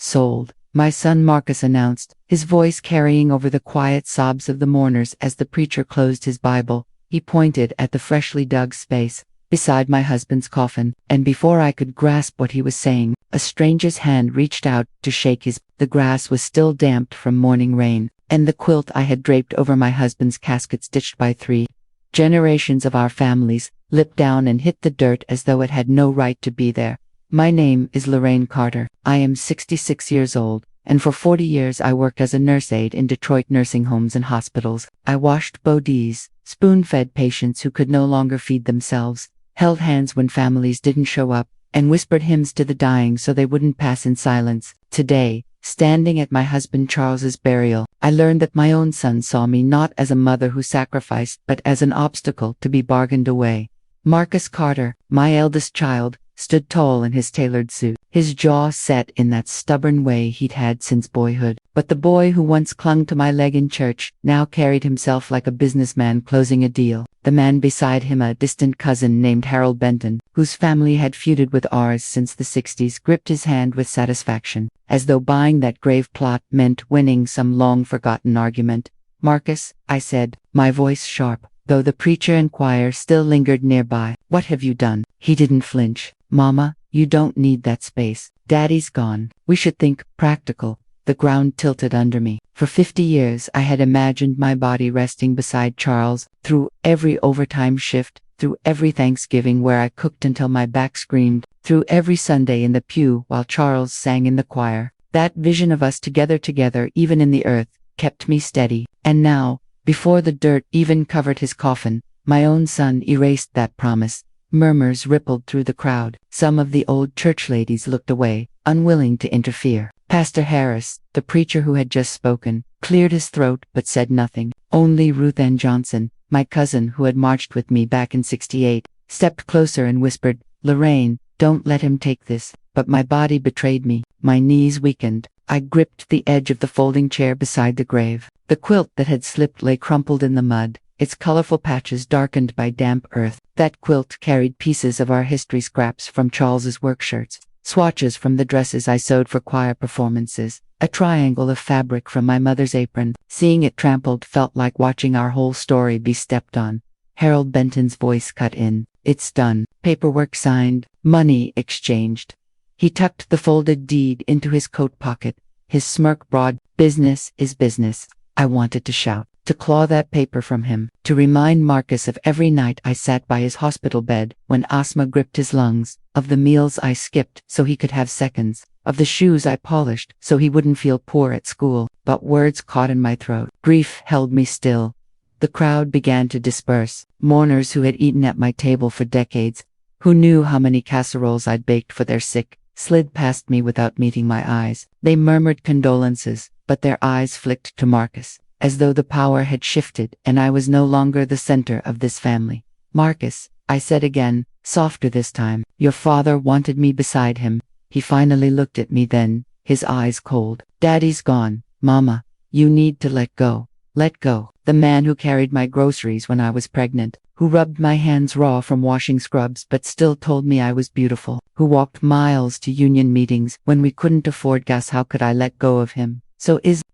Sold. My son Marcus announced, his voice carrying over the quiet sobs of the mourners as the preacher closed his Bible. He pointed at the freshly dug space beside my husband's coffin, and before I could grasp what he was saying, a stranger's hand reached out to shake his. The grass was still damp from morning rain, and the quilt I had draped over my husband's casket, stitched by 3 generations of our families, lipped down and hit the dirt as though it had no right to be there. My name is Lorraine Carter. I am 66 years old, and for 40 years I worked as a nurse aide in Detroit nursing homes and hospitals. I washed bodies, spoon-fed patients who could no longer feed themselves, held hands when families didn't show up, and whispered hymns to the dying so they wouldn't pass in silence. Today, standing at my husband Charles's burial, I learned that my own son saw me not as a mother who sacrificed, but as an obstacle to be bargained away. Marcus Carter, my eldest child, stood tall in his tailored suit, his jaw set in that stubborn way he'd had since boyhood. But the boy who once clung to my leg in church now carried himself like a businessman closing a deal. The man beside him, a distant cousin named Harold Benton, whose family had feuded with ours since the 60s, gripped his hand with satisfaction, as though buying that grave plot meant winning some long-forgotten argument. "Marcus," I said, my voice sharp, though the preacher and choir still lingered nearby, "what have you done?" He didn't flinch. "Mama, you don't need that space. Daddy's gone. We should think practical." The ground tilted under me. For 50 years I had imagined my body resting beside Charles, through every overtime shift, through every Thanksgiving where I cooked until my back screamed, through every Sunday in the pew while Charles sang in the choir. That vision of us together even in the earth, kept me steady. And now, before the dirt even covered his coffin, my own son erased that promise. Murmurs rippled through the crowd. Some of the old church ladies looked away, unwilling to interfere. Pastor Harris, the preacher who had just spoken, cleared his throat but said nothing. Only Ruth Ann Johnson, my cousin who had marched with me back in '68, stepped closer and whispered, "Lorraine, don't let him take this." But my body betrayed me. My knees weakened. I gripped the edge of the folding chair beside the grave. The quilt that had slipped lay crumpled in the mud, its colorful patches darkened by damp earth. That quilt carried pieces of our history, scraps from Charles's work shirts, swatches from the dresses I sewed for choir performances, a triangle of fabric from my mother's apron. Seeing it trampled felt like watching our whole story be stepped on. Harold Benton's voice cut in. "It's done. Paperwork signed, money exchanged." He tucked the folded deed into his coat pocket, his smirk broad. "Business is business." I wanted to shout, to claw that paper from him, to remind Marcus of every night I sat by his hospital bed when asthma gripped his lungs, of the meals I skipped so he could have seconds, of the shoes I polished so he wouldn't feel poor at school. But words caught in my throat. Grief held me still. The crowd began to disperse. Mourners who had eaten at my table for decades, who knew how many casseroles I'd baked for their sick, slid past me without meeting my eyes. They murmured condolences, but their eyes flicked to Marcus, as though the power had shifted and I was no longer the center of this family. "Marcus," I said again, softer this time, "your father wanted me beside him." He finally looked at me then, his eyes cold. "Daddy's gone, Mama. You need to let go." Let go. The man who carried my groceries when I was pregnant, who rubbed my hands raw from washing scrubs but still told me I was beautiful, who walked miles to union meetings when we couldn't afford gas. How could I let go of him?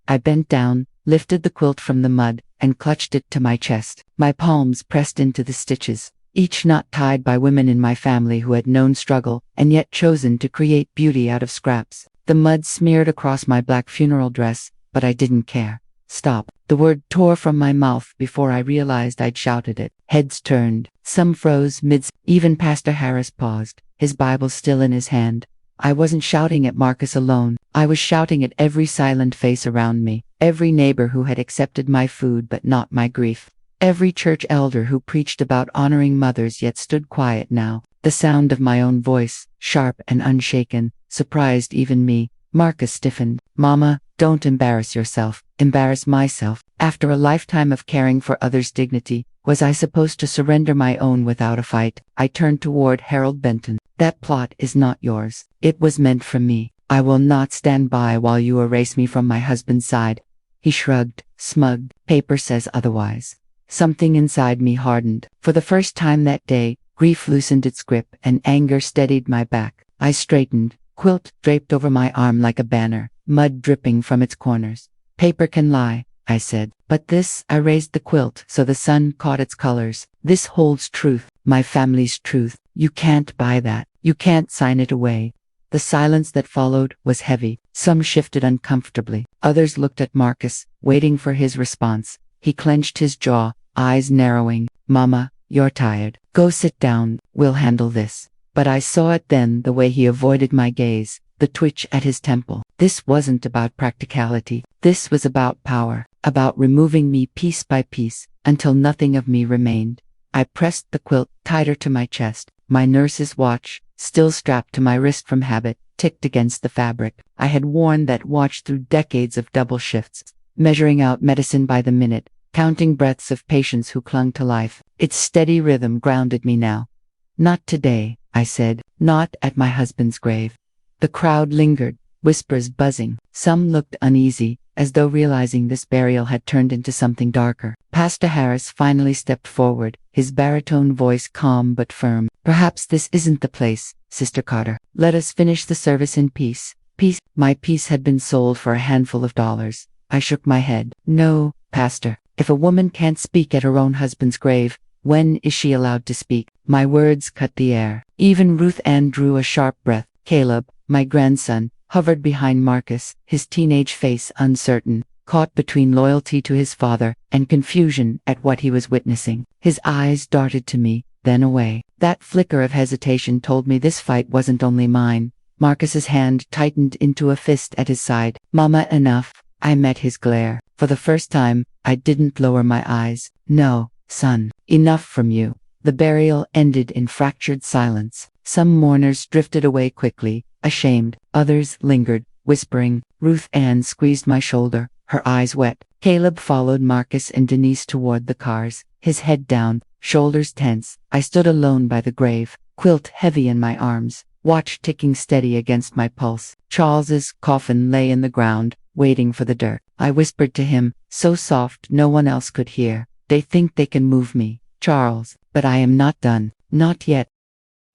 I bent down, lifted the quilt from the mud, and clutched it to my chest. My palms pressed into the stitches, each knot tied by women in my family who had known struggle and yet chosen to create beauty out of scraps. The mud smeared across my black funeral dress, but I didn't care. "Stop." The word tore from my mouth before I realized I'd shouted it. Heads turned. Some froze even Pastor Harris paused, his Bible still in his hand. I wasn't shouting at Marcus alone. I was shouting at every silent face around me, every neighbor who had accepted my food but not my grief, every church elder who preached about honoring mothers yet stood quiet now. The sound of my own voice, sharp and unshaken, surprised even me. Marcus stiffened. "Mama, don't embarrass yourself." Embarrass myself? After a lifetime of caring for others' dignity, was I supposed to surrender my own without a fight? I turned toward Harold Benton. "That plot is not yours. It was meant for me. I will not stand by while you erase me from my husband's side." He shrugged, smug. "Paper says otherwise." Something inside me hardened. For the first time that day, grief loosened its grip and anger steadied my back. I straightened, quilt draped over my arm like a banner, mud dripping from its corners. Paper can lie, I said. But this, I raised the quilt so the sun caught its colors. This holds truth, my family's truth. You can't buy that. You can't sign it away. The silence that followed was heavy. Some shifted uncomfortably. Others looked at Marcus, waiting for his response. He clenched his jaw, eyes narrowing. Mama, you're tired. Go sit down, we'll handle this. But I saw it then, the way he avoided my gaze, the twitch at his temple. This wasn't about practicality. This was about power, about removing me piece by piece, until nothing of me remained. I pressed the quilt tighter to my chest. My nurse's watch, still strapped to my wrist from habit, ticked against the fabric. I had worn that watch through decades of double shifts, measuring out medicine by the minute, counting breaths of patients who clung to life. Its steady rhythm grounded me now. Not today, I said, not at my husband's grave. The crowd lingered, whispers buzzing. Some looked uneasy, as though realizing this burial had turned into something darker. Pastor Harris finally stepped forward, his baritone voice calm but firm. Perhaps this isn't the place, Sister Carter. Let us finish the service in peace. Peace? My peace had been sold for a handful of dollars. I shook my head. No, Pastor. If a woman can't speak at her own husband's grave, when is she allowed to speak? My words cut the air. Even Ruth Ann drew a sharp breath. Caleb, my grandson, hovered behind Marcus, his teenage face uncertain, caught between loyalty to his father and confusion at what he was witnessing. His eyes darted to me, then away. That flicker of hesitation told me this fight wasn't only mine. Marcus's hand tightened into a fist at his side. Mama, enough. I met his glare. For the first time, I didn't lower my eyes. No, son, enough from you. The burial ended in fractured silence. Some mourners drifted away quickly, ashamed. Others lingered, whispering. Ruth Ann squeezed my shoulder, her eyes wet. Caleb followed Marcus and Denise toward the cars, his head down, shoulders tense. I stood alone by the grave, quilt heavy in my arms, watch ticking steady against my pulse. Charles's coffin lay in the ground, waiting for the dirt. I whispered to him, so soft no one else could hear. They think they can move me, Charles, but I am not done, not yet.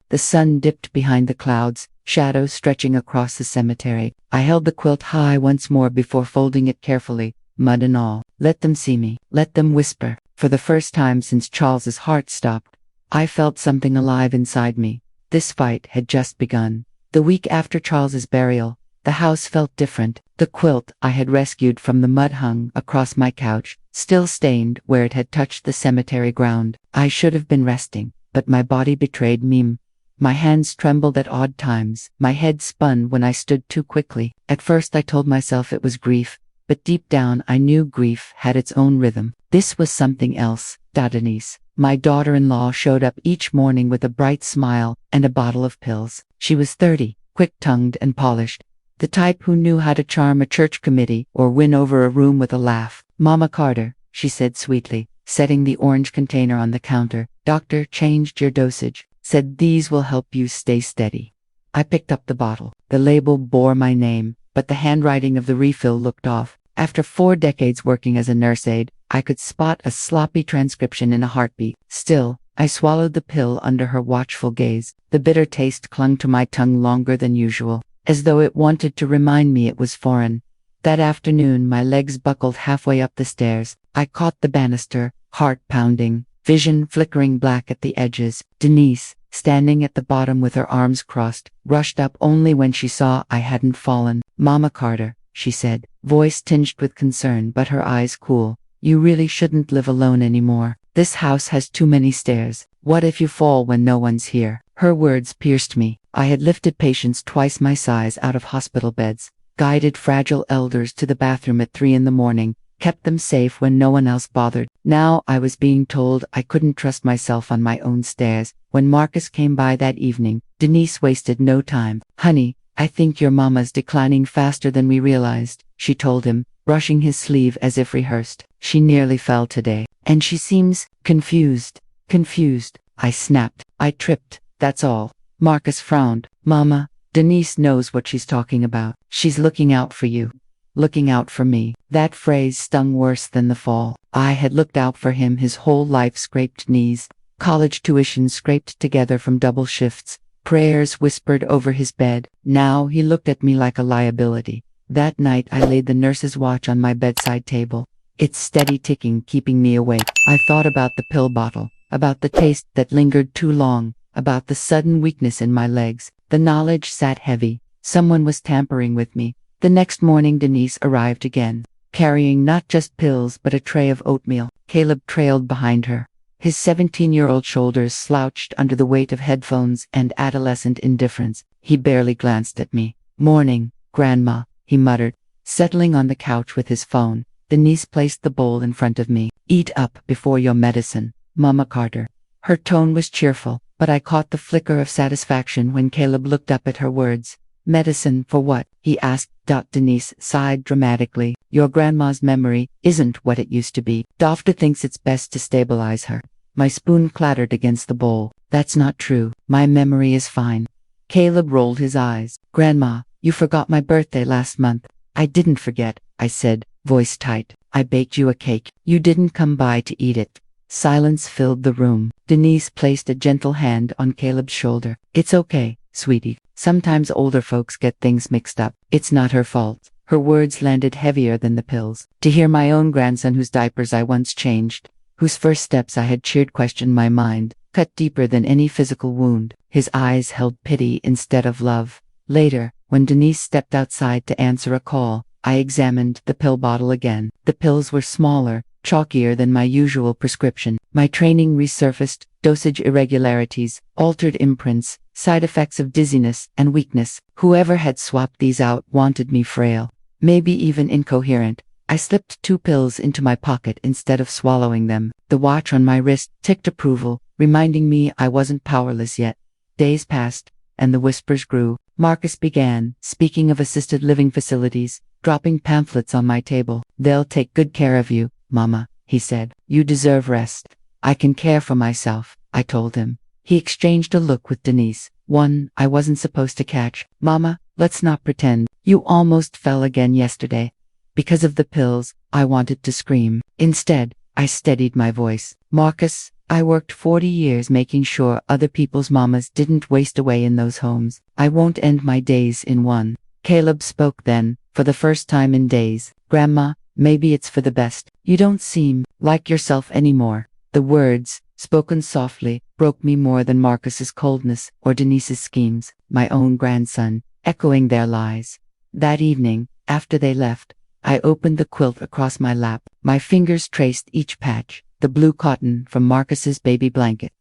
The sun dipped behind the clouds, shadows stretching across the cemetery. I held the quilt high once more before folding it carefully, mud and all. Let them see me, let them whisper. For the first time since Charles's heart stopped, I felt something alive inside me. This fight had just begun. The week after Charles's burial, the house felt different. The quilt I had rescued from the mud hung across my couch, still stained where it had touched the cemetery ground. I should have been resting, but my body betrayed me. My hands trembled at odd times. My head spun when I stood too quickly. At first I told myself it was grief, but deep down I knew grief had its own rhythm. This was something else. Denise, my daughter-in-law, showed up each morning with a bright smile and a bottle of pills. She was 30, quick-tongued and polished. The type who knew how to charm a church committee or win over a room with a laugh. Mama Carter, she said sweetly, setting the orange container on the counter. Doctor changed your dosage, said these will help you stay steady. I picked up the bottle. The label bore my name, but the handwriting of the refill looked off. After 4 decades working as a nurse aide, I could spot a sloppy transcription in a heartbeat. Still, I swallowed the pill under her watchful gaze. The bitter taste clung to my tongue longer than usual, as though it wanted to remind me it was foreign. That afternoon my legs buckled halfway up the stairs. I caught the banister, heart pounding, vision flickering black at the edges. Denise, standing at the bottom with her arms crossed, rushed up only when she saw I hadn't fallen. Mama Carter, she said, voice tinged with concern but her eyes cool. You really shouldn't live alone anymore. This house has too many stairs. What if you fall when no one's here? Her words pierced me. I had lifted patients twice my size out of hospital beds, guided fragile elders to the bathroom at 3 in the morning, kept them safe when no one else bothered. Now I was being told I couldn't trust myself on my own stairs. When Marcus came by that evening, Denise wasted no time. Honey, I think your mama's declining faster than we realized, she told him, brushing his sleeve as if rehearsed. She nearly fell today. And she seems confused. Confused. I snapped. I tripped, that's all. Marcus frowned. Mama, Denise knows what she's talking about. She's looking out for you. Looking out for me. That phrase stung worse than the fall. I had looked out for him his whole life. Scraped knees, college tuition scraped together from double shifts, Prayers whispered over his bed. Now he looked at me like a liability. That night I laid the nurse's watch on my bedside table, its steady ticking keeping me awake. I thought about the pill bottle, about the taste that lingered too long, about the sudden weakness in my legs. The knowledge sat heavy. Someone was tampering with me. The next morning Denise arrived again, carrying not just pills but a tray of oatmeal. Caleb trailed behind her. His 17-year-old shoulders slouched under the weight of headphones and adolescent indifference. He barely glanced at me. "Morning, Grandma," he muttered, settling on the couch with his phone. Denise placed the bowl in front of me. "Eat up before your medicine, Mama Carter." Her tone was cheerful, but I caught the flicker of satisfaction when Caleb looked up at her words. "Medicine for what?" he asked. Denise sighed dramatically. "Your grandma's memory isn't what it used to be. Doctor thinks it's best to stabilize her." My spoon clattered against the bowl. "That's not true. My memory is fine." Caleb rolled his eyes. "Grandma, you forgot my birthday last month." "I didn't forget," I said, voice tight. "I baked you a cake. You didn't come by to eat it." Silence filled the room. Denise placed a gentle hand on Caleb's shoulder. "It's okay, sweetie. Sometimes older folks get things mixed up. It's not her fault." Her words landed heavier than the pills. To hear my own grandson, whose diapers I once changed, whose first steps I had cheered, question my mind, cut deeper than any physical wound. His eyes held pity instead of love. Later, when Denise stepped outside to answer a call, I examined the pill bottle again. The pills were smaller, chalkier than my usual prescription. My training resurfaced, dosage irregularities, altered imprints, side effects of dizziness and weakness. Whoever had swapped these out wanted me frail, maybe even incoherent. I slipped 2 pills into my pocket instead of swallowing them. The watch on my wrist ticked approval, reminding me I wasn't powerless yet. Days passed, and the whispers grew. Marcus began speaking of assisted living facilities, dropping pamphlets on my table. "They'll take good care of you, Mama," he said. "You deserve rest." "I can care for myself," I told him. He exchanged a look with Denise, one I wasn't supposed to catch. "Mama, let's not pretend. You almost fell again yesterday." Because of the pills, I wanted to scream. Instead, I steadied my voice. "Marcus, I worked 40 years making sure other people's mamas didn't waste away in those homes. I won't end my days in one." Caleb spoke then, for the first time in days. "Grandma, maybe it's for the best. You don't seem like yourself anymore." The words, spoken softly, broke me more than Marcus's coldness or Denise's schemes. My own grandson, echoing their lies. That evening, after they left, I opened the quilt across my lap. My fingers traced each patch. The blue cotton from Marcus's baby blanket,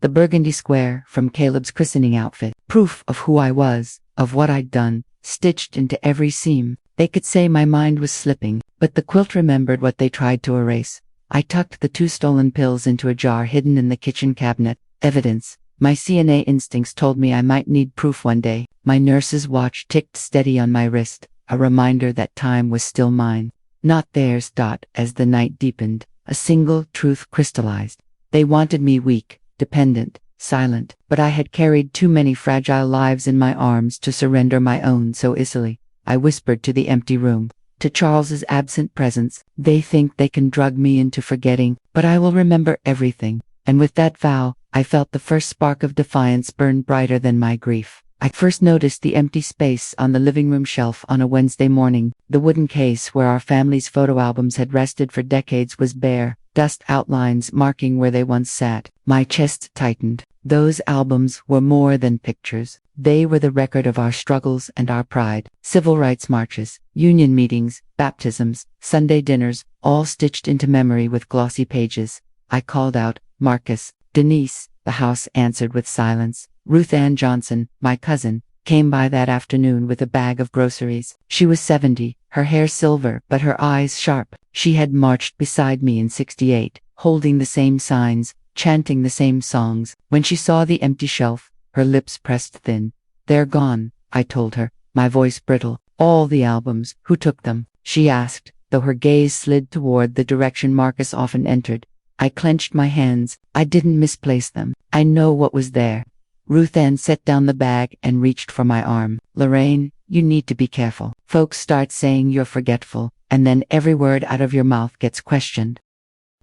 the burgundy square from Caleb's christening outfit. Proof of who I was, of what I'd done, stitched into every seam. They could say my mind was slipping, but the quilt remembered what they tried to erase. I tucked the 2 stolen pills into a jar hidden in the kitchen cabinet. Evidence. My CNA instincts told me I might need proof one day. My nurse's watch ticked steady on my wrist, a reminder that time was still mine, not theirs. As the night deepened, a single truth crystallized. They wanted me weak, dependent, silent, but I had carried too many fragile lives in my arms to surrender my own so easily. I whispered to the empty room, to Charles's absent presence. "They think they can drug me into forgetting, but I will remember everything." And with that vow, I felt the first spark of defiance burn brighter than my grief. I first noticed the empty space on the living room shelf on a Wednesday morning. The wooden case where our family's photo albums had rested for decades was bare, dust outlines marking where they once sat. My chest tightened. Those albums were more than pictures. They were the record of our struggles and our pride. Civil rights marches, union meetings, baptisms, Sunday dinners, all stitched into memory with glossy pages. I called out, "Marcus." "Denise." The house answered with silence. Ruth Ann Johnson, my cousin, came by that afternoon with a bag of groceries. She was 70, her hair silver but her eyes sharp. She had marched beside me in '68, holding the same signs, chanting the same songs. When she saw the empty shelf, her lips pressed thin. "They're gone," I told her, my voice brittle. "All the albums. Who took them?" she asked, though her gaze slid toward the direction Marcus often entered. I clenched my hands. "I didn't misplace them. I know what was there." Ruth Ann set down the bag and reached for my arm. "Lorraine, you need to be careful. Folks start saying you're forgetful, and then every word out of your mouth gets questioned."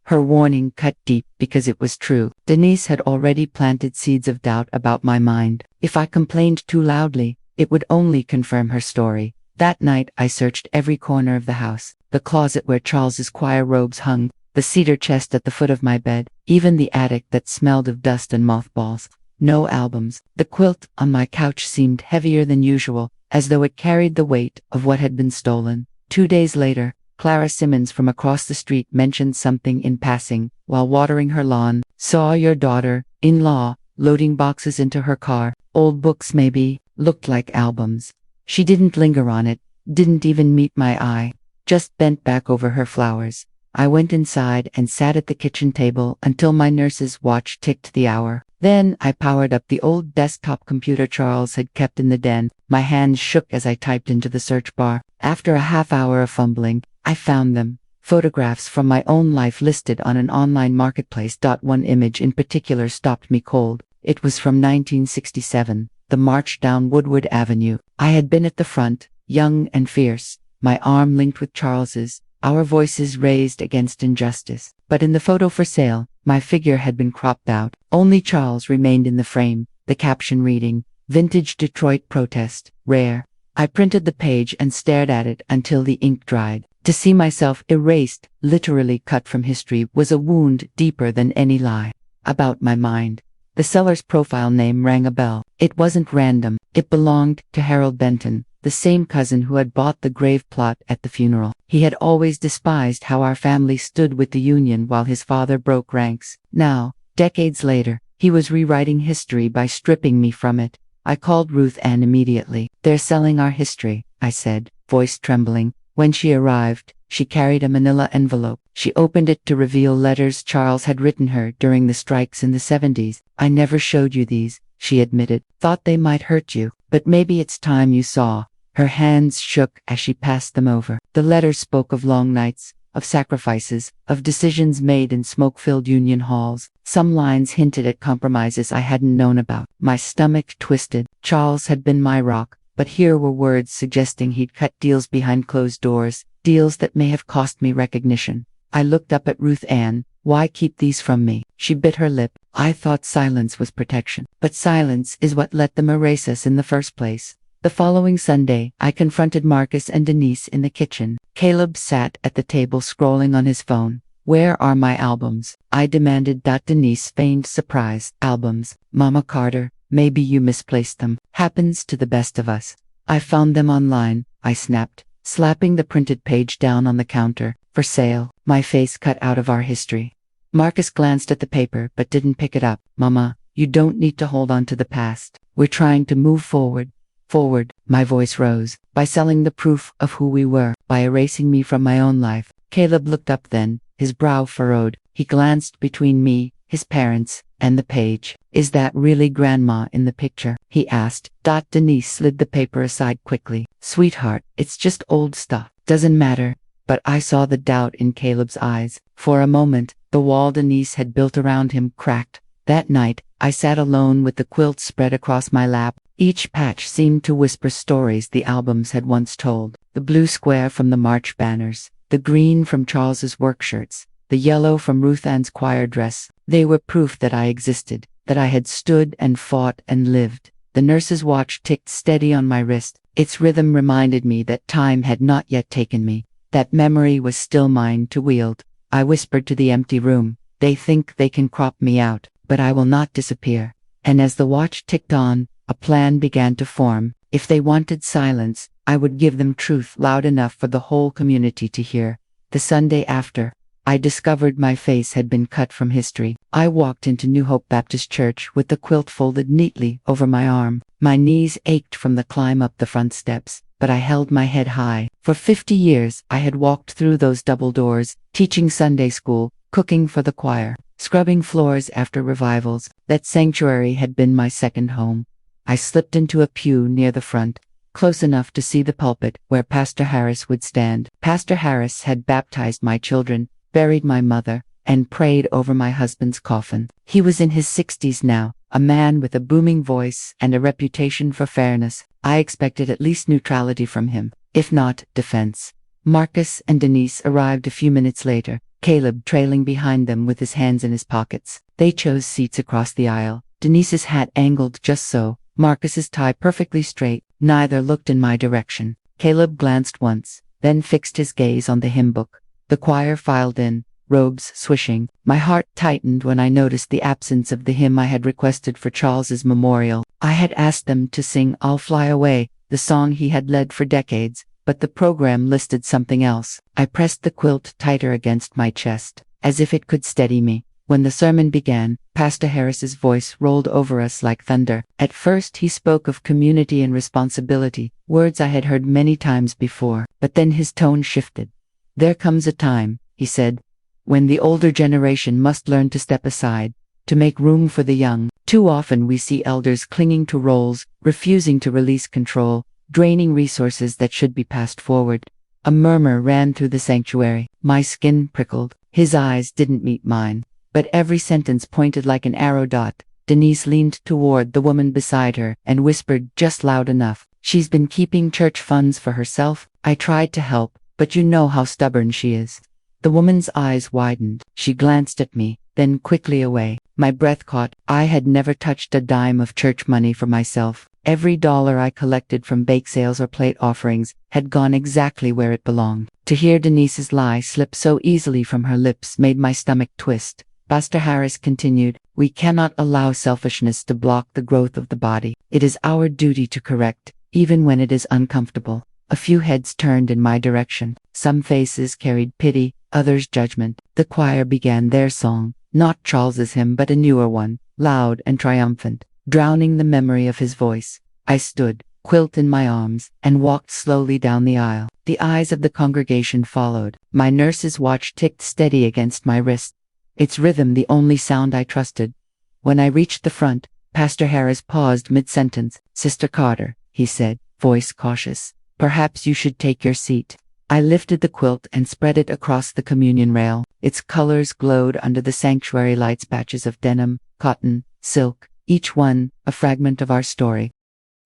Her warning cut deep because it was true. Denise had already planted seeds of doubt about my mind. If I complained too loudly, it would only confirm her story. That night I searched every corner of the house, the closet where Charles's choir robes hung, the cedar chest at the foot of my bed, even the attic that smelled of dust and mothballs. No albums. The quilt on my couch seemed heavier than usual, as though it carried the weight of what had been stolen. 2 days later, Clara Simmons from across the street mentioned something in passing while watering her lawn. Saw your daughter-in-law loading boxes into her car. Old books maybe, looked like albums. She didn't linger on it, didn't even meet my eye, just bent back over her flowers. I went inside and sat at the kitchen table until my nurse's watch ticked the hour. Then I powered up the old desktop computer Charles had kept in the den. My hands shook as I typed into the search bar. After a half hour of fumbling, I found them. Photographs from my own life listed on an online marketplace. One image in particular stopped me cold. It was from 1967, the march down Woodward Avenue. I had been at the front, young and fierce, my arm linked with Charles's, our voices raised against injustice. But in the photo for sale, my figure had been cropped out. Only Charles remained in the frame, the caption reading, "Vintage Detroit Protest, Rare." I printed the page and stared at it until the ink dried. To see myself erased, literally cut from history, was a wound deeper than any lie about my mind. The seller's profile name rang a bell. It wasn't random. It belonged to Harold Benton, the same cousin who had bought the grave plot at the funeral. He had always despised how our family stood with the Union while his father broke ranks. Now, decades later, he was rewriting history by stripping me from it. I called Ruth Ann immediately. "They're selling our history," I said, voice trembling. When she arrived, she carried a manila envelope. She opened it to reveal letters Charles had written her during the strikes in the 70s. "I never showed you these," she admitted. "Thought they might hurt you, but maybe it's time you saw." Her hands shook as she passed them over. The letters spoke of long nights, of sacrifices, of decisions made in smoke-filled Union halls. Some lines hinted at compromises I hadn't known about. My stomach twisted. Charles had been my rock, but here were words suggesting he'd cut deals behind closed doors, deals that may have cost me recognition. I looked up at Ruth Ann. "Why keep these from me?" She bit her lip. "I thought silence was protection, but silence is what let them erase us in the first place." The following Sunday, I confronted Marcus and Denise in the kitchen. Caleb sat at the table scrolling on his phone. "Where are my albums?" I demanded. Denise feigned surprise. "Albums, Mama Carter, maybe you misplaced them. Happens to the best of us." "I found them online," I snapped, slapping the printed page down on the counter. "For sale." My face cut out of our history. Marcus glanced at the paper but didn't pick it up. "Mama, you don't need to hold on to the past. We're trying to move forward." Forward, my voice rose, by selling the proof of who we were, by erasing me from my own life. Caleb looked up then, his brow furrowed. He glanced between me, his parents, and the page. "Is that really Grandma in the picture?" he asked. Denise slid the paper aside quickly. "Sweetheart, it's just old stuff. Doesn't matter." But I saw the doubt in Caleb's eyes. For a moment, the wall Denise had built around him cracked. That night, I sat alone with the quilt spread across my lap. Each patch seemed to whisper stories the albums had once told. The blue square from the march banners, the green from Charles's work shirts, the yellow from Ruth Ann's choir dress. They were proof that I existed, that I had stood and fought and lived. The nurse's watch ticked steady on my wrist. Its rhythm reminded me that time had not yet taken me, that memory was still mine to wield. I whispered to the empty room, "They think they can crop me out, but I will not disappear." And as the watch ticked on, a plan began to form. If they wanted silence, I would give them truth loud enough for the whole community to hear. The Sunday after, I discovered my face had been cut from history. I walked into New Hope Baptist Church with the quilt folded neatly over my arm. My knees ached from the climb up the front steps, but I held my head high. For 50 years, I had walked through those double doors, teaching Sunday school, cooking for the choir, scrubbing floors after revivals. That sanctuary had been my second home. I slipped into a pew near the front, close enough to see the pulpit where Pastor Harris would stand. Pastor Harris had baptized my children, buried my mother, and prayed over my husband's coffin. He was in his 60s now, a man with a booming voice and a reputation for fairness. I expected at least neutrality from him, if not defense. Marcus and Denise arrived a few minutes later. Caleb trailing behind them with his hands in his pockets. They chose seats across the aisle, Denise's hat angled just so, Marcus's tie perfectly straight. Neither looked in my direction. Caleb glanced once, then fixed his gaze on the hymn book. The choir filed in, robes swishing. My heart tightened when I noticed the absence of the hymn I had requested for Charles's memorial. I had asked them to sing I'll Fly Away, the song he had led for decades, but the program listed something else. I pressed the quilt tighter against my chest, as if it could steady me. When the sermon began, Pastor Harris's voice rolled over us like thunder. At first he spoke of community and responsibility, words I had heard many times before, but then his tone shifted. There comes a time, he said, when the older generation must learn to step aside, to make room for the young. Too often we see elders clinging to roles, refusing to release control, draining resources that should be passed forward. A murmur ran through the sanctuary. My skin prickled. His eyes didn't meet mine, but every sentence pointed like an arrow dot. Denise leaned toward the woman beside her and whispered just loud enough, "She's been keeping church funds for herself." I tried to help, but you know how stubborn she is. The woman's eyes widened. She glanced at me, then quickly away. My breath caught. I had never touched a dime of church money for myself. Every dollar I collected from bake sales or plate offerings had gone exactly where it belonged. To hear Denise's lie slip so easily from her lips made my stomach twist. Pastor Harris continued, "We cannot allow selfishness to block the growth of the body. It is our duty to correct, even when it is uncomfortable." A few heads turned in my direction. Some faces carried pity, others judgment. The choir began their song, not Charles's hymn but a newer one, loud and triumphant, drowning the memory of his voice. I stood, quilt in my arms, and walked slowly down the aisle. The eyes of the congregation followed. My nurse's watch ticked steady against my wrist, its rhythm the only sound I trusted. When I reached the front, Pastor Harris paused mid-sentence. "Sister Carter," he said, voice cautious, "perhaps you should take your seat." I lifted the quilt and spread it across the communion rail. Its colors glowed under the sanctuary lights, patches of denim, cotton, silk, each one a fragment of our story.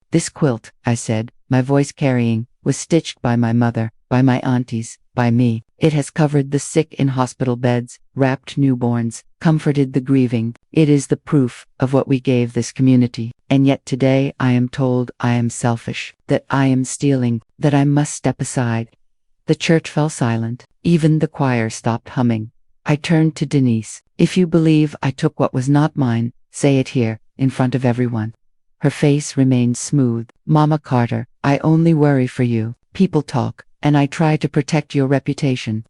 "This quilt," I said, my voice carrying, "was stitched by my mother, by my aunties, by me. It has covered the sick in hospital beds, wrapped newborns, comforted the grieving. It is the proof of what we gave this community. And yet today I am told I am selfish, that I am stealing, that I must step aside." The church fell silent. Even the choir stopped humming. I turned to Denise. "If you believe I took what was not mine, say it here, in front of everyone." Her face remained smooth. "Mama Carter, I only worry for you. People talk, and I try to protect your reputation."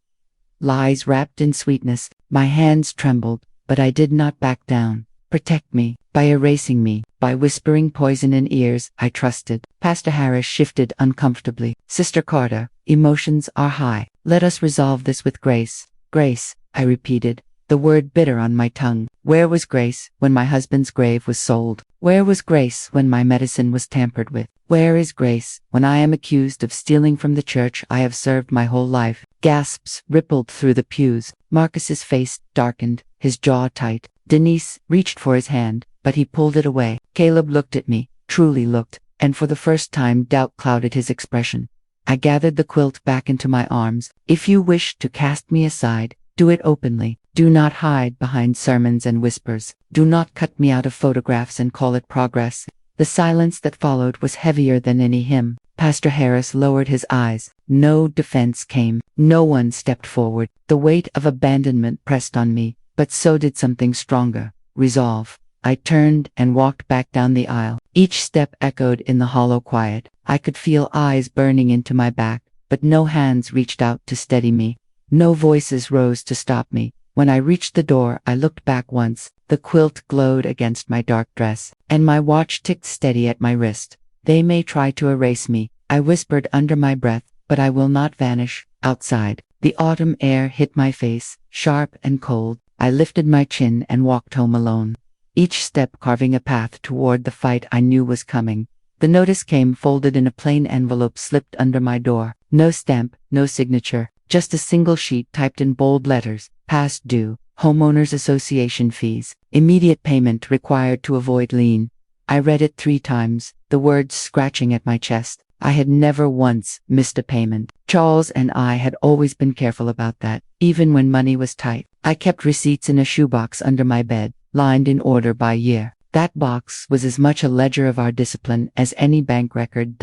Lies wrapped in sweetness. My hands trembled, but I did not back down. "Protect me, by erasing me, by whispering poison in ears I trusted." Pastor Harris shifted uncomfortably. "Sister Carter, emotions are high. Let us resolve this with grace." "Grace," I repeated, the word bitter on my tongue. Where was grace when my husband's grave was sold? Where was grace when my medicine was tampered with? Where is grace when I am accused of stealing from the church I have served my whole life? Gasps rippled through the pews. Marcus's face darkened, his jaw tight. Denise reached for his hand, but he pulled it away. Caleb looked at me, truly looked, and for the first time doubt clouded his expression. I gathered the quilt back into my arms. "If you wish to cast me aside, do it openly. Do not hide behind sermons and whispers. Do not cut me out of photographs and call it progress." The silence that followed was heavier than any hymn. Pastor Harris lowered his eyes. No defense came. No one stepped forward. The weight of abandonment pressed on me, but so did something stronger, resolve. I turned and walked back down the aisle. Each step echoed in the hollow quiet. I could feel eyes burning into my back, but no hands reached out to steady me. No voices rose to stop me. When I reached the door, I looked back once. The quilt glowed against my dark dress, and my watch ticked steady at my wrist. "They may try to erase me," I whispered under my breath, "but I will not vanish." Outside, the autumn air hit my face, sharp and cold. I lifted my chin and walked home alone, each step carving a path toward the fight I knew was coming. The notice came folded in a plain envelope slipped under my door. No stamp, no signature, just a single sheet typed in bold letters. "Past due, Homeowners Association fees, immediate payment required to avoid lien." I read it 3 times, the words scratching at my chest. I had never once missed a payment. Charles and I had always been careful about that. even when money was tight. I kept receipts in a shoebox under my bed, lined in order by year. That box was as much a ledger of our discipline as any bank record.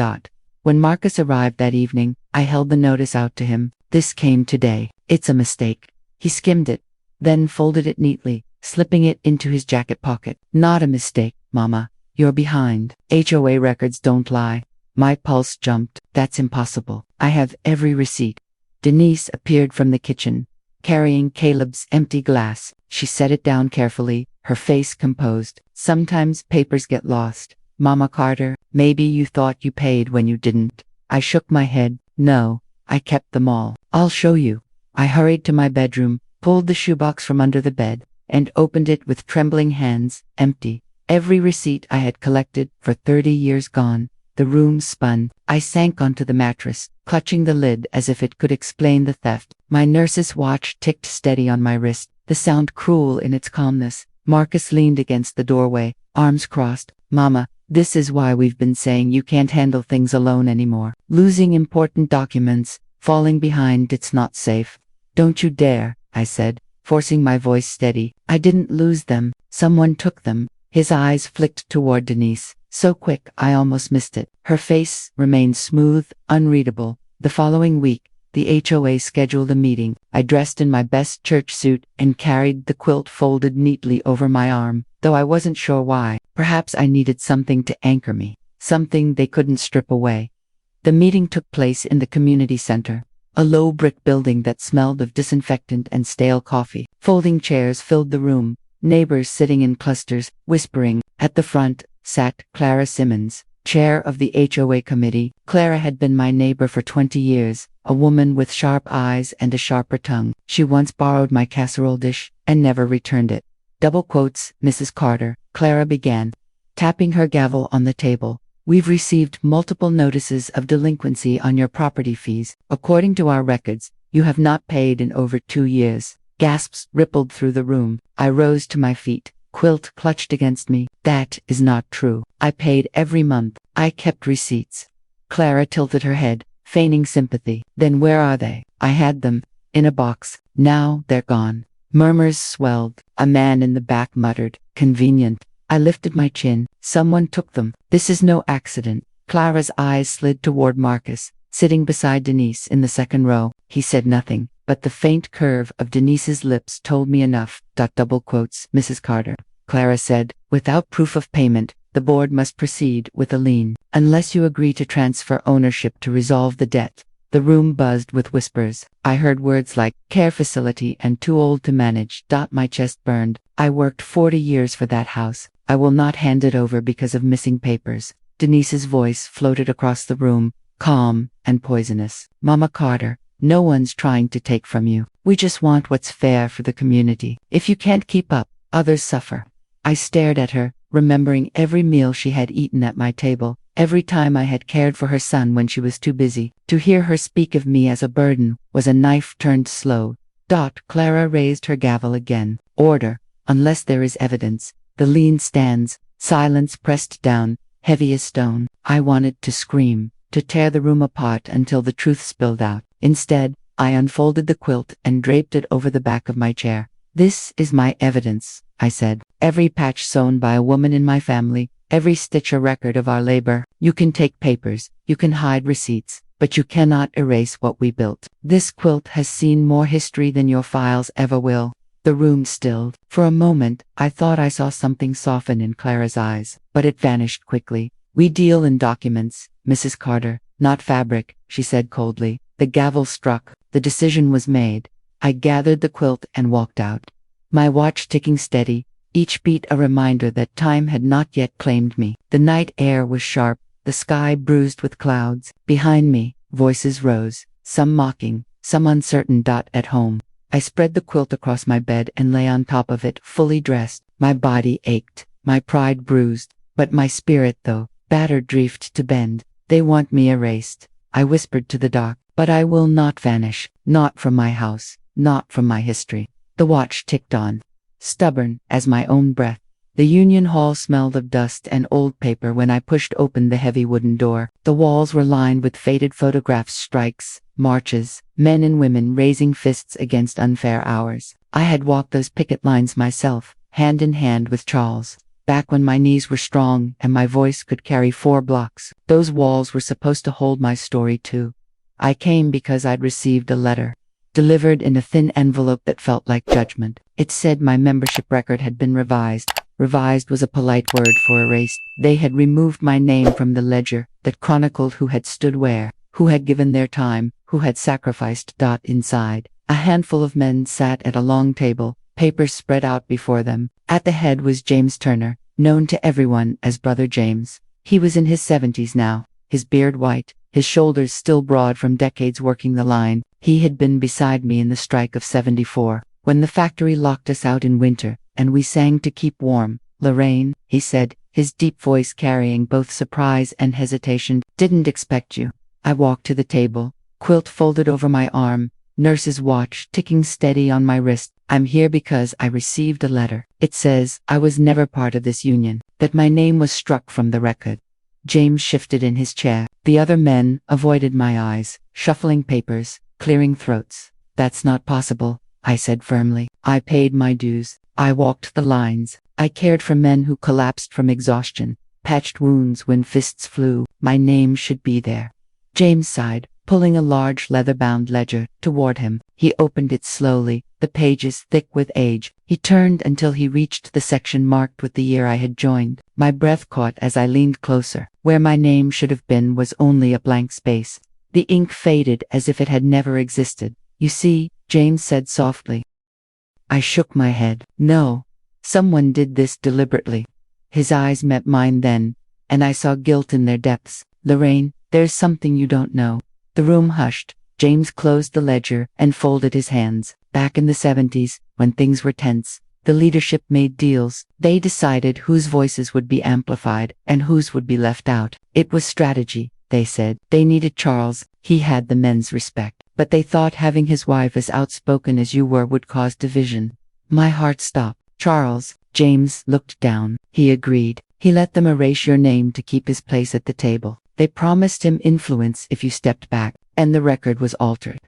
When Marcus arrived that evening, I held the notice out to him. This came today. It's a mistake. He skimmed it, then folded it neatly, slipping it into his jacket pocket. Not a mistake, Mama. You're behind. HOA records don't lie. My pulse jumped. That's impossible. I have every receipt. Denise appeared from the kitchen, carrying Caleb's empty glass. She set it down carefully, her face composed. Sometimes papers get lost. Mama Carter, maybe you thought you paid when you didn't. I shook my head. No, I kept them all. I'll show you. I hurried to my bedroom, pulled the shoebox from under the bed, and opened it with trembling hands. Empty. Every receipt I had collected for 30 years gone. The room spun. I sank onto the mattress, clutching the lid as if it could explain the theft. My nurse's watch ticked steady on my wrist, the sound cruel in its calmness. Marcus leaned against the doorway, arms crossed. Mama, this is why we've been saying you can't handle things alone anymore. Losing important documents, falling behind, it's not safe. Don't you dare, I said, forcing my voice steady. I didn't lose them. Someone took them. His eyes flicked toward Denise. So quick, I almost missed it. Her face remained smooth, unreadable. The following week, the HOA scheduled a meeting. I dressed in my best church suit and carried the quilt folded neatly over my arm, though I wasn't sure why. Perhaps I needed something to anchor me, something they couldn't strip away. The meeting took place in the community center, a low brick building that smelled of disinfectant and stale coffee. Folding chairs filled the room, neighbors sitting in clusters, whispering. At the front sat Clara Simmons, chair of the HOA committee. Clara had been my neighbor for 20 years, a woman with sharp eyes and a sharper tongue. She once borrowed my casserole dish and never returned it. Double quotes, Mrs. Carter, Clara began, tapping her gavel on the table. We've received multiple notices of delinquency on your property fees. According to our records, you have not paid in over 2 years. Gasps rippled through the room. I rose to my feet. Quilt clutched against me. That is not true. I paid every month. I kept receipts. Clara tilted her head, feigning sympathy. Then where are they? I had them. In a box. Now they're gone. Murmurs swelled. A man in the back muttered, convenient. I lifted my chin. Someone took them. This is no accident. Clara's eyes slid toward Marcus, sitting beside Denise in the second row. He said nothing, but the faint curve of Denise's lips told me enough. Double quotes, Mrs. Carter. Clara said, without proof of payment, the board must proceed with a lien, unless you agree to transfer ownership to resolve the debt. The room buzzed with whispers. I heard words like care facility and too old to manage. My chest burned. I worked 40 years for that house. I will not hand it over because of missing papers. Denise's voice floated across the room, calm and poisonous. Mama Carter, no one's trying to take from you. We just want what's fair for the community. If you can't keep up, others suffer. I stared at her, remembering every meal she had eaten at my table, every time I had cared for her son when she was too busy. To hear her speak of me as a burden was a knife turned slow. Clara raised her gavel again. Order, unless there is evidence. The lien stands. Silence pressed down, heavy as stone. I wanted to scream, to tear the room apart until the truth spilled out. Instead, I unfolded the quilt and draped it over the back of my chair. This is my evidence, I said. Every patch sewn by a woman in my family, every stitch a record of our labor. You can take papers, you can hide receipts, but you cannot erase what we built. This quilt has seen more history than your files ever will. The room stilled. For a moment, I thought I saw something soften in Clara's eyes, but it vanished quickly. We deal in documents, Mrs. Carter, not fabric, she said coldly. The gavel struck. The decision was made. I gathered the quilt and walked out. My watch ticking steady, each beat a reminder that time had not yet claimed me. The night air was sharp, the sky bruised with clouds. Behind me, voices rose, some mocking, some uncertain. At home, I spread the quilt across my bed and lay on top of it, fully dressed. My body ached, my pride bruised, but my spirit, though battered, drifted to bend. They want me erased, I whispered to the dark, but I will not vanish, not from my house, not from my history. The watch ticked on, stubborn as my own breath. The Union Hall smelled of dust and old paper when I pushed open the heavy wooden door. The walls were lined with faded photographs, strikes, marches, men and women raising fists against unfair hours. I had walked those picket lines myself, hand in hand with Charles. Back when my knees were strong and my voice could carry 4 blocks, those walls were supposed to hold my story too. I came because I'd received a letter, delivered in a thin envelope that felt like judgment. It said my membership record had been revised. Revised was a polite word for erased. They had removed my name from the ledger that chronicled who had stood where, who had given their time, who had sacrificed. Inside, a handful of men sat at a long table, papers spread out before them. At the head was James Turner, known to everyone as Brother James. He was in his 70s now, his beard white, his shoulders still broad from decades working the line. He had been beside me in the strike of '74, when the factory locked us out in winter, and we sang to keep warm. "Lorraine," he said, his deep voice carrying both surprise and hesitation, "didn't expect you." I walked to the table, quilt folded over my arm, nurse's watch ticking steady on my wrist. "I'm here because I received a letter. It says I was never part of this union, that my name was struck from the record." James shifted in his chair. The other men avoided my eyes, shuffling papers, clearing throats. "That's not possible," I said firmly. "I paid my dues. I walked the lines. I cared for men who collapsed from exhaustion, patched wounds when fists flew. My name should be there." James sighed, pulling a large leather-bound ledger toward him. He opened it slowly, the pages thick with age. He turned until he reached the section marked with the year I had joined. My breath caught as I leaned closer. Where my name should have been was only a blank space. The ink faded as if it had never existed. "You see," James said softly. I shook my head. "No. Someone did this deliberately." His eyes met mine then, and I saw guilt in their depths. "Lorraine, there's something you don't know." The room hushed. James closed the ledger and folded his hands. Back in the '70s, when things were tense, the leadership made deals. They decided whose voices would be amplified and whose would be left out. It was strategy, they said. They needed Charles. He had the men's respect. But they thought having his wife as outspoken as you were would cause division. My heart stopped. "Charles," James looked down. He agreed. "He let them erase your name to keep his place at the table. They promised him influence if you stepped back, and the record was altered."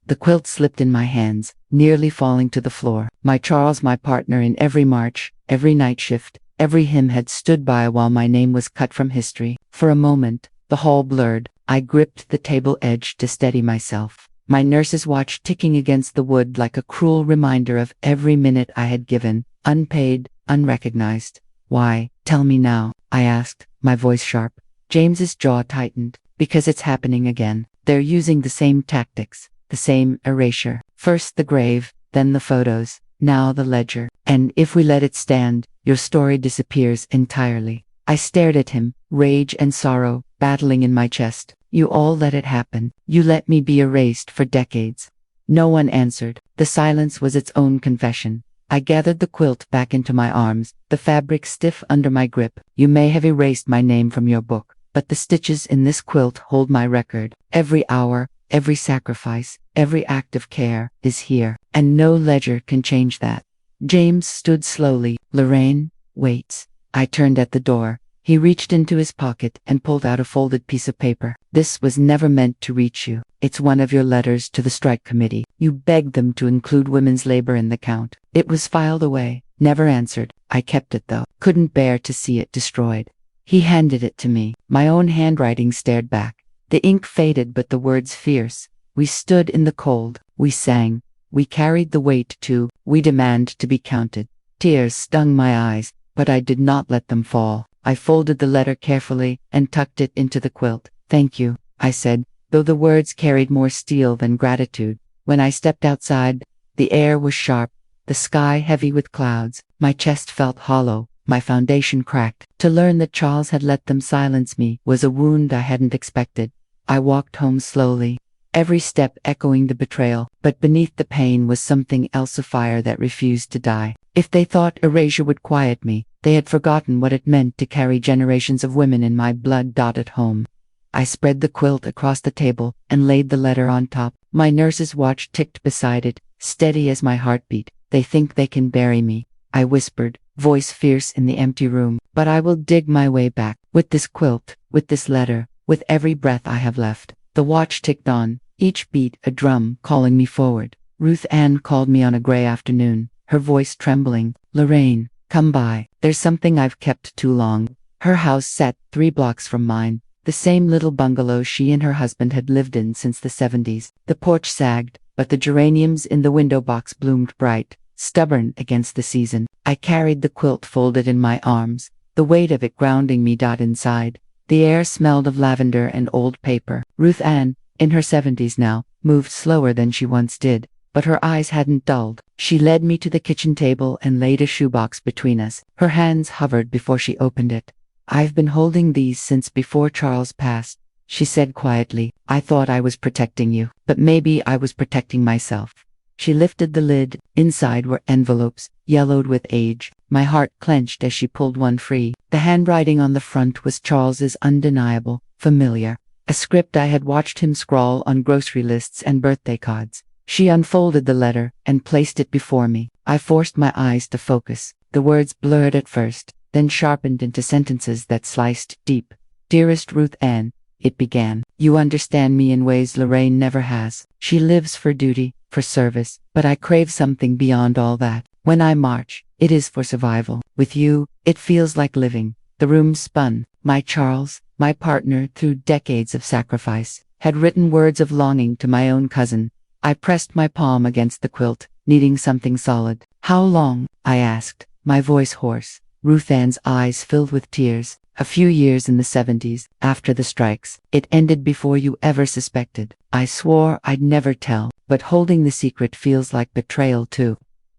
The quilt slipped in my hands, nearly falling to the floor. My Charles, my partner in every march, every night shift, every hymn, had stood by while my name was cut from history. For a moment, the hall blurred. I gripped the table edge to steady myself. My nurse's watch ticking against the wood like a cruel reminder of every minute I had given, unpaid, unrecognized. "Why? Tell me now," I asked, my voice sharp. James's jaw tightened. "Because it's happening again. They're using the same tactics, the same erasure. First the grave, then the photos, now the ledger. And if we let it stand, your story disappears entirely." I stared at him, rage and sorrow battling in my chest. "You all let it happen. You let me be erased for decades." No one answered. The silence was its own confession. I gathered the quilt back into my arms, the fabric stiff under my grip. "You may have erased my name from your book, but the stitches in this quilt hold my record. Every hour, every sacrifice, every act of care is here, and no ledger can change that." James stood slowly. "Lorraine, wait." I turned at the door. He reached into his pocket and pulled out a folded piece of paper. "This was never meant to reach you. It's one of your letters to the strike committee. You begged them to include women's labor in the count. It was filed away, never answered. I kept it though. Couldn't bear to see it destroyed." He handed it to me. My own handwriting stared back. The ink faded but the words fierce. "We stood in the cold. We sang. We carried the weight too. We demand to be counted." Tears stung my eyes, but I did not let them fall. I folded the letter carefully and tucked it into the quilt. "Thank you," I said, though the words carried more steel than gratitude. When I stepped outside, the air was sharp, the sky heavy with clouds. My chest felt hollow, my foundation cracked. To learn that Charles had let them silence me was a wound I hadn't expected. I walked home slowly, every step echoing the betrayal, but beneath the pain was something else, a fire that refused to die. If they thought erasure would quiet me, they had forgotten what it meant to carry generations of women in my blood. At home, I spread the quilt across the table and laid the letter on top. My nurse's watch ticked beside it, steady as my heartbeat. "They think they can bury me," I whispered, voice fierce in the empty room. "But I will dig my way back, with this quilt, with this letter, with every breath I have left." The watch ticked on, each beat a drum calling me forward. Ruth Ann called me on a gray afternoon, her voice trembling. "Lorraine, come by. There's something I've kept too long." Her house sat 3 blocks from mine, the same little bungalow she and her husband had lived in since the 70s. The porch sagged, but the geraniums in the window box bloomed bright, stubborn against the season. I carried the quilt folded in my arms, the weight of it grounding me inside. The air smelled of lavender and old paper. Ruth Ann, in her 70s now, moved slower than she once did, but her eyes hadn't dulled. She led me to the kitchen table and laid a shoebox between us. Her hands hovered before she opened it. "I've been holding these since before Charles passed," she said quietly. "I thought I was protecting you, but maybe I was protecting myself." She lifted the lid. Inside were envelopes, yellowed with age. My heart clenched as she pulled one free. The handwriting on the front was Charles's, undeniable, familiar. A script I had watched him scrawl on grocery lists and birthday cards. She unfolded the letter and placed it before me. I forced my eyes to focus. The words blurred at first, then sharpened into sentences that sliced deep. "Dearest Ruth Ann," it began, "you understand me in ways Lorraine never has. She lives for duty, for service, but I crave something beyond all that. When I march, it is for survival. With you, it feels like living." The room spun. My Charles, my partner through decades of sacrifice, had written words of longing to my own cousin. I pressed my palm against the quilt, needing something solid. "How long?" I asked, my voice hoarse. Ruth Ann's eyes filled with tears. "A few years in the 70s, after the strikes. It ended before you ever suspected." I swore I'd never tell, but holding the secret feels like betrayal too.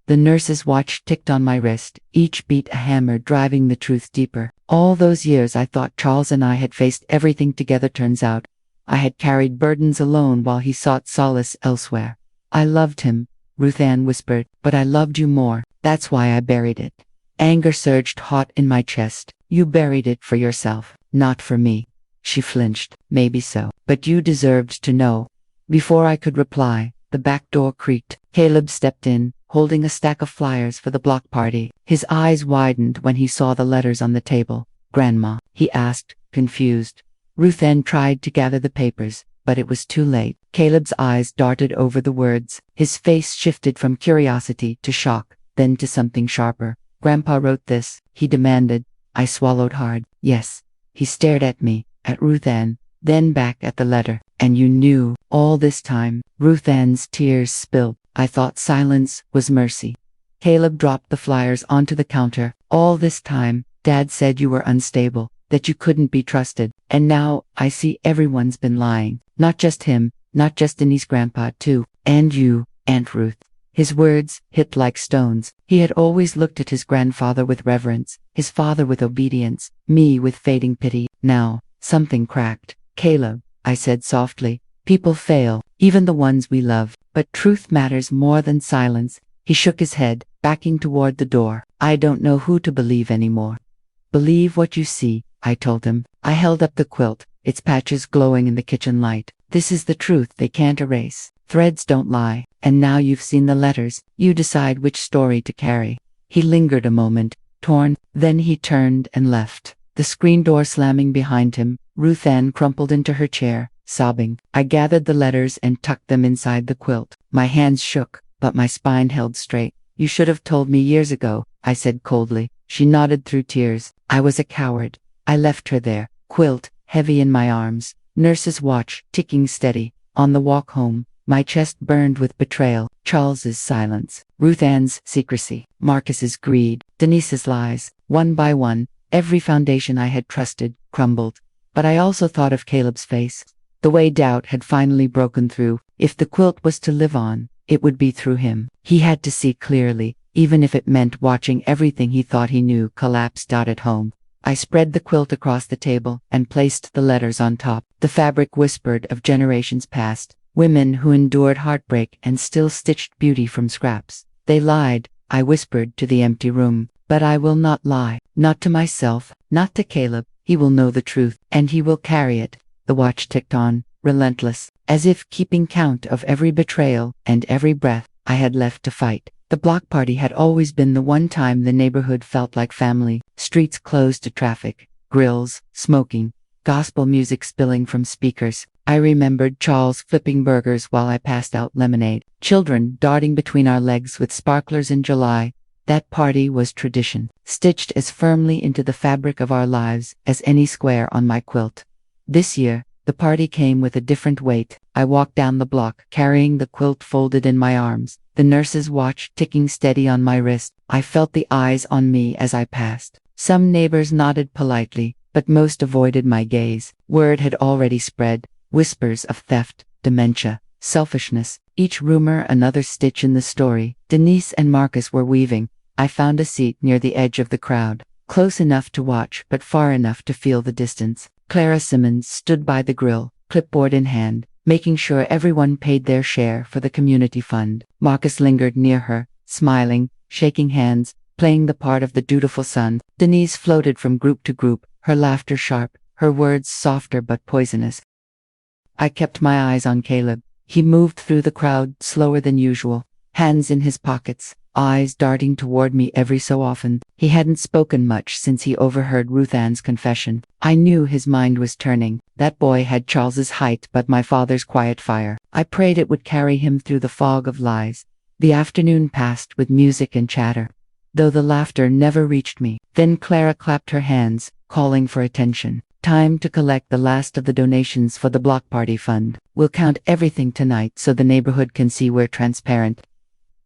The nurse's watch ticked on my wrist, each beat a hammer driving the truth deeper. All those years I thought Charles and I had faced everything together. Turns out, I had carried burdens alone while he sought solace elsewhere. "I loved him," Ruth Ann whispered, "but I loved you more. That's why I buried it." Anger surged hot in my chest. "You buried it for yourself, not for me." She flinched. "Maybe so, but you deserved to know." Before I could reply, the back door creaked. Caleb stepped in, holding a stack of flyers for the block party. His eyes widened when he saw the letters on the table. "Grandma?" he asked, confused. Ruth Ann tried to gather the papers, but it was too late. Caleb's eyes darted over the words. His face shifted from curiosity to shock, then to something sharper. "Grandpa wrote this?" he demanded. I swallowed hard. "Yes." He stared at me, at Ruth Ann, then back at the letter. "And you knew all this time?" Ruth Ann's tears spilled. I thought silence was mercy. Caleb dropped the flyers onto the counter. "All this time, Dad said you were unstable, that you couldn't be trusted. And now, I see everyone's been lying. Not just him, not just Denise, Grandpa too. And you, Aunt Ruth." His words hit like stones. He had always looked at his grandfather with reverence, his father with obedience, me with fading pity. Now, something cracked. "Caleb," I said softly, "people fail, even the ones we love, but truth matters more than silence." He shook his head, backing toward the door. "I don't know who to believe anymore." "Believe what you see," I told him. I held up the quilt, its patches glowing in the kitchen light. "This is the truth they can't erase. Threads don't lie. And now you've seen the letters, you decide which story to carry." He lingered a moment, torn, then he turned and left. The screen door slamming behind him, Ruth Ann crumpled into her chair, sobbing. I gathered the letters and tucked them inside the quilt. My hands shook, but my spine held straight. "You should have told me years ago," I said coldly. She nodded through tears. "I was a coward. I left her there, quilt heavy in my arms, nurse's watch ticking steady. On the walk home, my chest burned with betrayal. Charles's silence, Ruth Ann's secrecy, Marcus's greed, Denise's lies. One by one, every foundation I had trusted crumbled. But I also thought of Caleb's face. The way doubt had finally broken through. If the quilt was to live on, it would be through him. He had to see clearly, even if it meant watching everything he thought he knew collapse. At home, I spread the quilt across the table and placed the letters on top. The fabric whispered of generations past, women who endured heartbreak and still stitched beauty from scraps. "They lied," I whispered to the empty room. "But I will not lie. Not to myself, not to Caleb. He will know the truth, and he will carry it." The watch ticked on, relentless, as if keeping count of every betrayal and every breath I had left to fight. The block party had always been the one time the neighborhood felt like family. Streets closed to traffic, grills smoking, gospel music spilling from speakers. I remembered Charles flipping burgers while I passed out lemonade, children darting between our legs with sparklers in July. That party was tradition, stitched as firmly into the fabric of our lives as any square on my quilt. This year, the party came with a different weight. I walked down the block, carrying the quilt folded in my arms, the nurse's watch ticking steady on my wrist. I felt the eyes on me as I passed. Some neighbors nodded politely, but most avoided my gaze. Word had already spread, whispers of theft, dementia, selfishness, each rumor another stitch in the story. Denise and Marcus were weaving. I found a seat near the edge of the crowd, close enough to watch but far enough to feel the distance. Clara Simmons stood by the grill, clipboard in hand, making sure everyone paid their share for the community fund. Marcus lingered near her, smiling, shaking hands, playing the part of the dutiful son. Denise floated from group to group, her laughter sharp, her words softer but poisonous. I kept my eyes on Caleb. He moved through the crowd slower than usual, hands in his pockets, eyes darting toward me every so often. He hadn't spoken much since he overheard Ruth Ann's confession. I knew his mind was turning. That boy had Charles's height but my father's quiet fire. I prayed it would carry him through the fog of lies. The afternoon passed with music and chatter, though the laughter never reached me. Then Clara clapped her hands, calling for attention. Time to collect the last of the donations for the block party fund. We'll count everything tonight so the neighborhood can see we're transparent.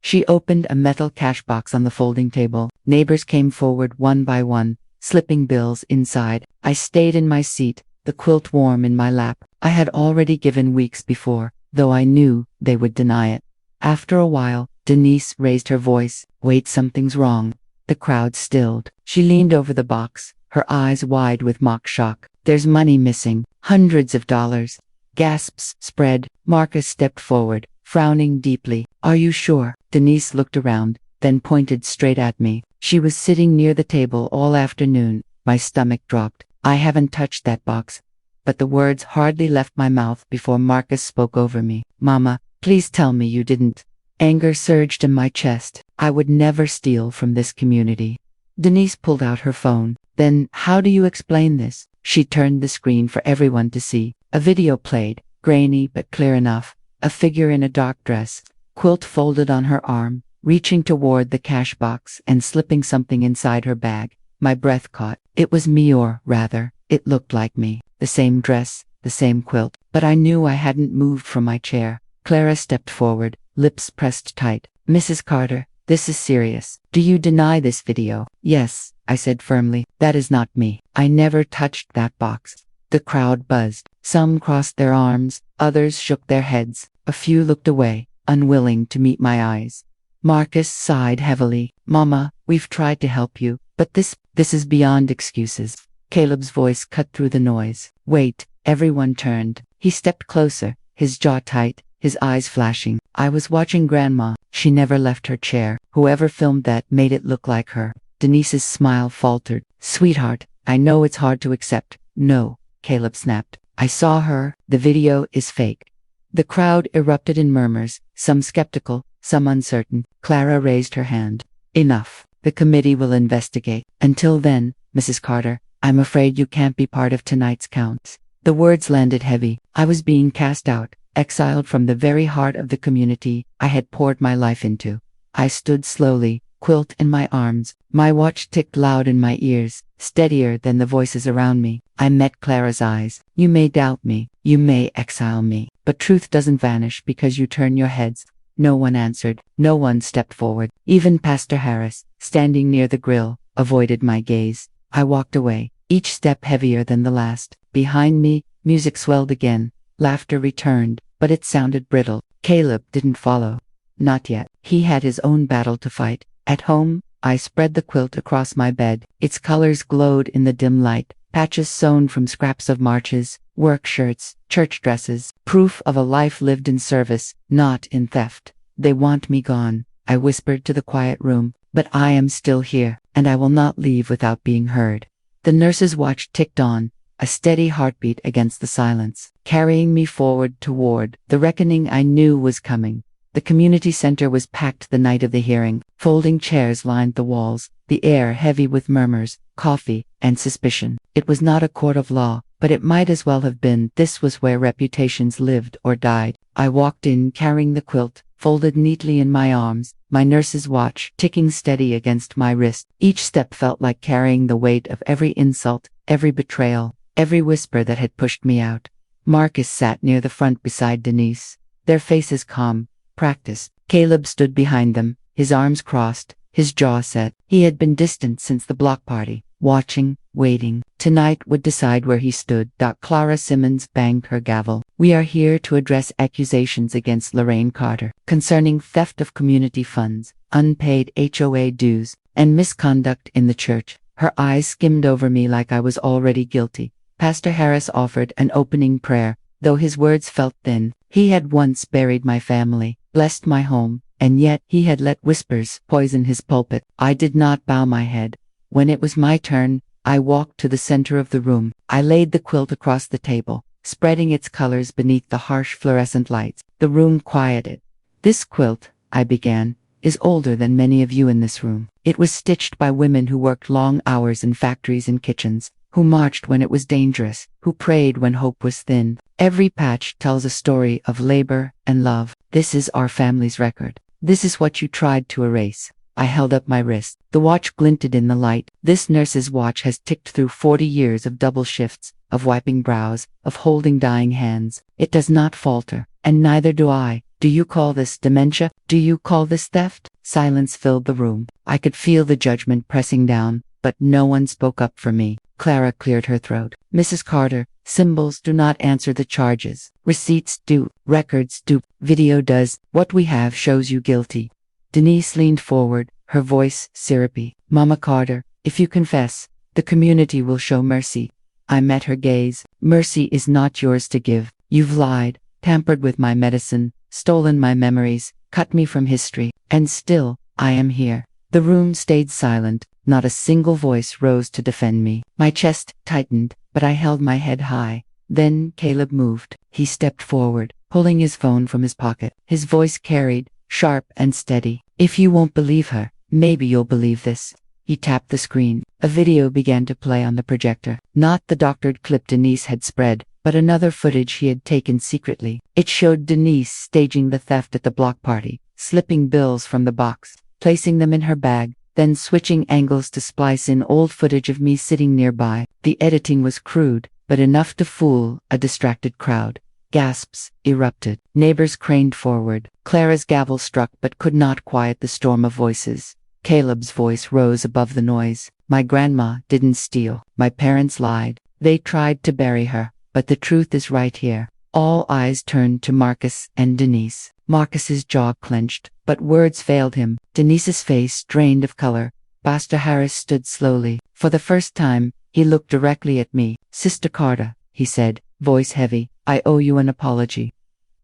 She opened a metal cash box on the folding table. Neighbors came forward one by one, slipping bills inside. I stayed in my seat, the quilt warm in my lap. I had already given weeks before, though I knew they would deny it. After a while, Denise raised her voice. Wait, something's wrong. The crowd stilled. She leaned over the box, her eyes wide with mock shock. There's money missing, hundreds of dollars. Gasps spread. Marcus stepped forward, frowning deeply. Are you sure? Denise looked around, then pointed straight at me. She was sitting near the table all afternoon. My stomach dropped. I haven't touched that box. But the words hardly left my mouth before Marcus spoke over me. Mama, please tell me you didn't. Anger surged in my chest. I would never steal from this community. Denise pulled out her phone. Then, how do you explain this? She turned the screen for everyone to see. A video played, grainy but clear enough. A figure in a dark dress, quilt folded on her arm, reaching toward the cash box and slipping something inside her bag. My breath caught. It was me, or rather, it looked like me. The same dress, the same quilt. But I knew I hadn't moved from my chair. Clara stepped forward, lips pressed tight. Mrs. Carter, this is serious. Do you deny this video? Yes, I said firmly. That is not me. I never touched that box. The crowd buzzed. Some crossed their arms, others shook their heads. A few looked away, unwilling to meet my eyes. Marcus sighed heavily. Mama, we've tried to help you, but this is beyond excuses. Caleb's voice cut through the noise. Wait, everyone turned. He stepped closer, his jaw tight, his eyes flashing. I was watching Grandma. She never left her chair. Whoever filmed that made it look like her. Denise's smile faltered. Sweetheart, I know it's hard to accept. No, Caleb snapped. I saw her. The video is fake. The crowd erupted in murmurs, some skeptical, some uncertain. Clara raised her hand. Enough. The committee will investigate. Until then, Mrs. Carter, I'm afraid you can't be part of tonight's counts. The words landed heavy. I was being cast out, exiled from the very heart of the community I had poured my life into. I stood slowly, quilt in my arms. My watch ticked loud in my ears, steadier than the voices around me. I met Clara's eyes. You may doubt me. You may exile me. But truth doesn't vanish because you turn your heads. No one answered. No one stepped forward. Even Pastor Harris, standing near the grill, avoided my gaze. I walked away, each step heavier than the last. Behind me, music swelled again. Laughter returned, but it sounded brittle. Caleb didn't follow. Not yet. He had his own battle to fight. At home, I spread the quilt across my bed. Its colors glowed in the dim light. Patches sewn from scraps of marches, work shirts, church dresses, proof of a life lived in service, not in theft. They want me gone, I whispered to the quiet room, but I am still here, and I will not leave without being heard. The nurse's watch ticked on, a steady heartbeat against the silence, carrying me forward toward the reckoning I knew was coming. The community center was packed the night of the hearing. Folding chairs lined the walls, the air heavy with murmurs, coffee, and suspicion. It was not a court of law, but it might as well have been. This was where reputations lived or died. I walked in carrying the quilt, folded neatly in my arms, my nurse's watch ticking steady against my wrist. Each step felt like carrying the weight of every insult, every betrayal, every whisper that had pushed me out. Marcus sat near the front beside Denise, their faces calm, practiced. Caleb stood behind them, his arms crossed, his jaw set. He had been distant since the block party, watching, waiting. Tonight would decide where he stood. Clara Simmons banged her gavel. We are here to address accusations against Lorraine Carter concerning theft of community funds, unpaid HOA dues, and misconduct in the church. Her eyes skimmed over me like I was already guilty. Pastor Harris offered an opening prayer, though his words felt thin. He had once buried my family, blessed my home, and yet he had let whispers poison his pulpit. I did not bow my head. When it was my turn, I walked to the center of the room. I laid the quilt across the table, spreading its colors beneath the harsh fluorescent lights. The room quieted. This quilt, I began, is older than many of you in this room. It was stitched by women who worked long hours in factories and kitchens, who marched when it was dangerous, who prayed when hope was thin. Every patch tells a story of labor and love. This is our family's record. This is what you tried to erase. I held up my wrist. The watch glinted in the light. This nurse's watch has ticked through 40 years of double shifts, of wiping brows, of holding dying hands. It does not falter, and neither do I. Do you call this dementia? Do you call this theft? Silence filled the room. I could feel the judgment pressing down, but no one spoke up for me. Clara cleared her throat. Mrs. Carter, symbols do not answer the charges. Receipts do. Records do. Video does. What we have shows you guilty. Denise leaned forward, her voice syrupy. Mama Carter, if you confess, the community will show mercy. I met her gaze. Mercy is not yours to give. You've lied, tampered with my medicine, stolen my memories, cut me from history, and still, I am here. The room stayed silent. Not a single voice rose to defend me. My chest tightened, but I held my head high. Then Caleb moved. He stepped forward, pulling his phone from his pocket. His voice carried, sharp and steady. If you won't believe her, maybe you'll believe this. He tapped the screen. A video began to play on the projector. Not the doctored clip Denise had spread, but another footage he had taken secretly. It showed Denise staging the theft at the block party, slipping bills from the box, placing them in her bag, then switching angles to splice in old footage of me sitting nearby. The editing was crude, but enough to fool a distracted crowd. Gasps erupted. Neighbors craned forward. Clara's gavel struck but could not quiet the storm of voices. Caleb's voice rose above the noise. My grandma didn't steal. My parents lied. They tried to bury her, but the truth is right here. All eyes turned to Marcus and Denise. Marcus's jaw clenched, but words failed him. Denise's face drained of color. Pastor Harris stood slowly. For the first time, he looked directly at me. Sister Carter, he said, voice heavy, I owe you an apology.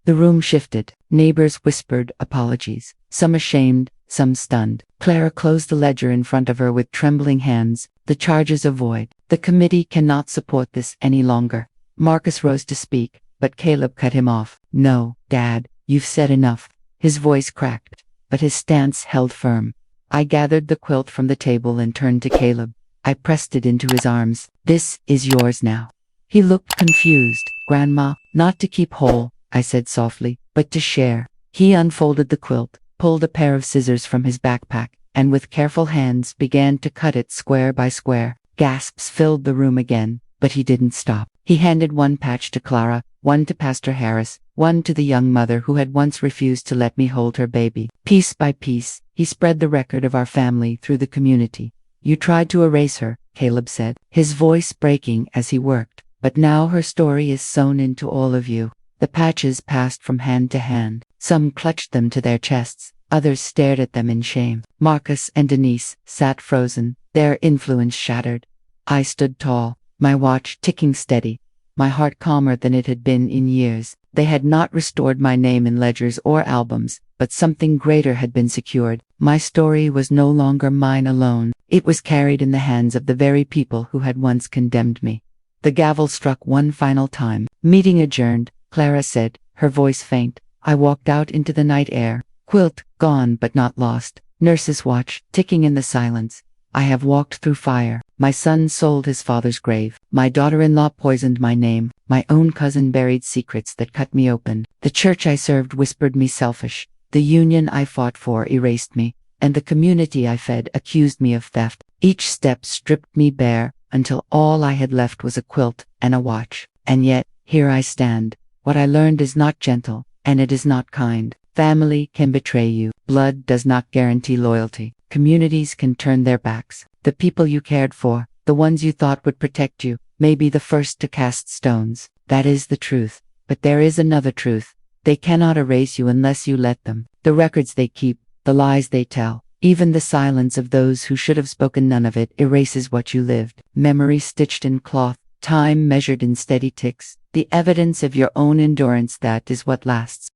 The room shifted. Neighbors whispered apologies, some ashamed, some stunned. Clara closed the ledger in front of her with trembling hands. The charges are void. The committee cannot support this any longer. Marcus rose to speak, but Caleb cut him off. No, Dad, you've said enough. His voice cracked, but his stance held firm. I gathered the quilt from the table and turned to Caleb. I pressed it into his arms. This is yours now. He looked confused. Grandma, not to keep whole, I said softly, but to share. He unfolded the quilt, pulled a pair of scissors from his backpack, and with careful hands began to cut it square by square. Gasps filled the room again, but he didn't stop. He handed one patch to Clara, one to Pastor Harris, one to the young mother who had once refused to let me hold her baby. Piece by piece, he spread the record of our family through the community. You tried to erase her, Caleb said, his voice breaking as he worked, but now her story is sewn into all of you. The patches passed from hand to hand. Some clutched them to their chests, others stared at them in shame. Marcus and Denise sat frozen, their influence shattered. I stood tall, my watch ticking steady, my heart calmer than it had been in years. They had not restored my name in ledgers or albums, but something greater had been secured. My story was no longer mine alone. It was carried in the hands of the very people who had once condemned me. The gavel struck one final time. Meeting adjourned, Clara said, her voice faint. I walked out into the night air. Quilt, gone but not lost. Nurse's watch, ticking in the silence. I have walked through fire. My son sold his father's grave. My daughter-in-law poisoned my name. My own cousin buried secrets that cut me open. The church I served whispered me selfish. The union I fought for erased me, and the community I fed accused me of theft. Each step stripped me bare, until all I had left was a quilt and a watch. And yet, here I stand. What I learned is not gentle, and it is not kind. Family can betray you. Blood does not guarantee loyalty. Communities can turn their backs. The people you cared for, the ones you thought would protect you, may be the first to cast stones. That is the truth. But there is another truth. They cannot erase you unless you let them. The records they keep, the lies they tell, even the silence of those who should have spoken, none of it erases what you lived. Memory stitched in cloth, time measured in steady ticks, the evidence of your own endurance, that is what lasts.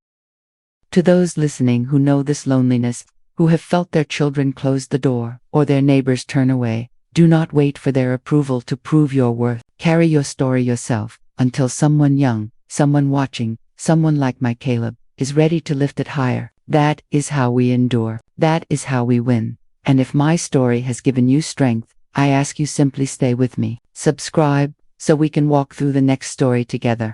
To those listening who know this loneliness, who have felt their children close the door, or their neighbors turn away, do not wait for their approval to prove your worth. Carry your story yourself, until someone young, someone watching, someone like my Caleb, is ready to lift it higher. That is how we endure. That is how we win. And if my story has given you strength, I ask you simply stay with me. Subscribe, so we can walk through the next story together.